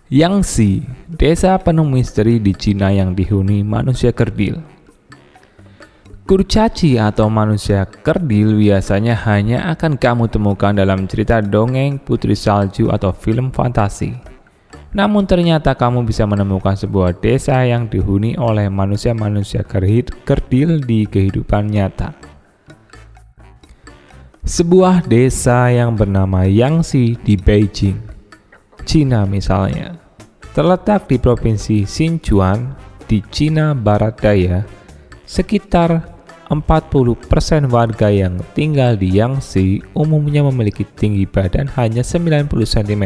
Yangtze, desa penuh misteri di Cina yang dihuni manusia kerdil. Kurcaci atau manusia kerdil biasanya hanya akan kamu temukan dalam cerita dongeng, putri salju, atau film fantasi. Namun ternyata kamu bisa menemukan sebuah desa yang dihuni oleh manusia-manusia kerdil di kehidupan nyata. Sebuah desa yang bernama Yangtze di Beijing, Cina misalnya, terletak di provinsi Sichuan di Cina Barat Daya. Sekitar 40% warga yang tinggal di Yangtze umumnya memiliki tinggi badan hanya 90 cm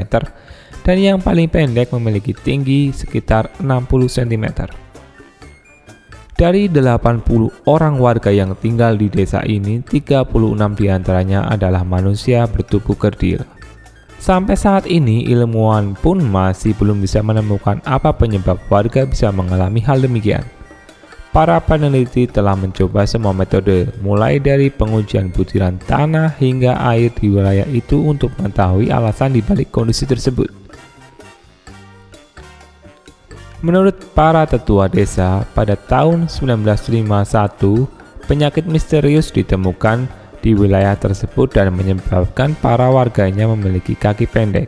dan yang paling pendek memiliki tinggi sekitar 60 cm. Dari 80 orang warga yang tinggal di desa ini, 36 diantaranya adalah manusia bertubuh kerdil. Sampai saat ini, ilmuwan pun masih belum bisa menemukan apa penyebab warga bisa mengalami hal demikian. Para peneliti telah mencoba semua metode, mulai dari pengujian butiran tanah hingga air di wilayah itu untuk mengetahui alasan dibalik kondisi tersebut. Menurut para tetua desa, pada tahun 1951, penyakit misterius ditemukan di wilayah tersebut dan menyebabkan para warganya memiliki kaki pendek.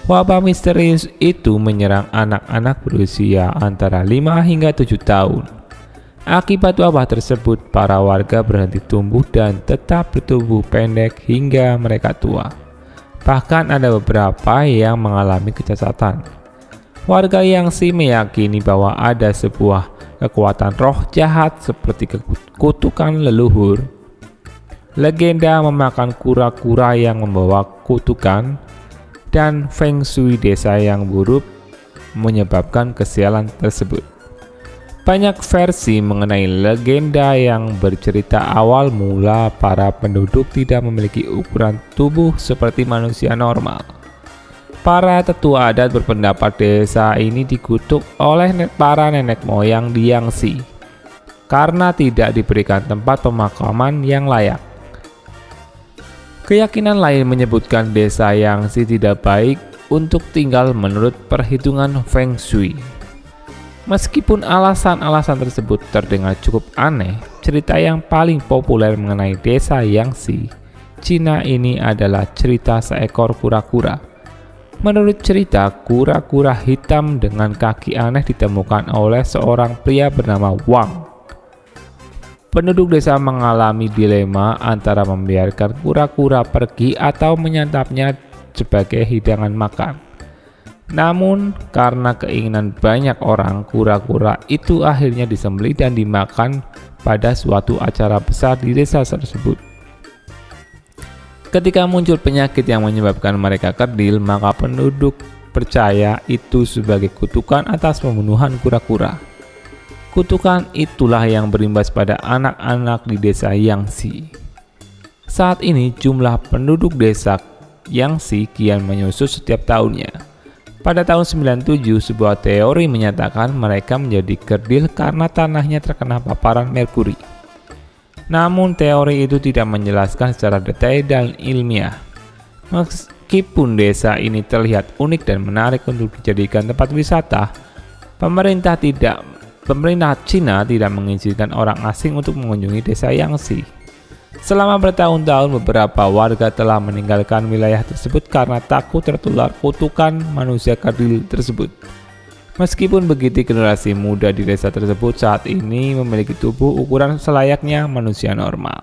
Wabah misterius itu menyerang anak-anak berusia antara 5 hingga 7 tahun. Akibat wabah tersebut, para warga berhenti tumbuh dan tetap bertubuh pendek hingga mereka tua. Bahkan ada beberapa yang mengalami kecacatan. Warga Yangtze meyakini bahwa ada sebuah kekuatan roh jahat seperti kutukan leluhur. Legenda memakan kura-kura yang membawa kutukan dan feng shui desa yang buruk menyebabkan kesialan tersebut. Banyak versi mengenai legenda yang bercerita awal mula para penduduk tidak memiliki ukuran tubuh seperti manusia normal. Para tetua adat berpendapat desa ini dikutuk oleh para nenek moyang di Yangtze karena tidak diberikan tempat pemakaman yang layak. Keyakinan lain menyebutkan desa Yangtze tidak baik untuk tinggal menurut perhitungan feng shui. Meskipun alasan-alasan tersebut terdengar cukup aneh, cerita yang paling populer mengenai desa Yangtze, Cina ini adalah cerita seekor kura-kura. Menurut cerita, kura-kura hitam dengan kaki aneh ditemukan oleh seorang pria bernama Wang. Penduduk desa mengalami dilema antara membiarkan kura-kura pergi atau menyantapnya sebagai hidangan makan. Namun, karena keinginan banyak orang, kura-kura itu akhirnya disembelih dan dimakan pada suatu acara besar di desa tersebut. Ketika muncul penyakit yang menyebabkan mereka kerdil, maka penduduk percaya itu sebagai kutukan atas pembunuhan kura-kura. Kutukan itulah yang berimbas pada anak-anak di desa Yangtze. Saat ini, jumlah penduduk desa Yangtze kian menyusut setiap tahunnya. Pada tahun 97, sebuah teori menyatakan mereka menjadi kerdil karena tanahnya terkena paparan merkuri. Namun teori itu tidak menjelaskan secara detail dan ilmiah. Meskipun desa ini terlihat unik dan menarik untuk dijadikan tempat wisata, pemerintah Cina tidak mengizinkan orang asing untuk mengunjungi desa Yangtze. Selama bertahun-tahun, beberapa warga telah meninggalkan wilayah tersebut karena takut tertular kutukan manusia kerdil tersebut. Meskipun begitu, generasi muda di desa tersebut saat ini memiliki tubuh ukuran selayaknya manusia normal.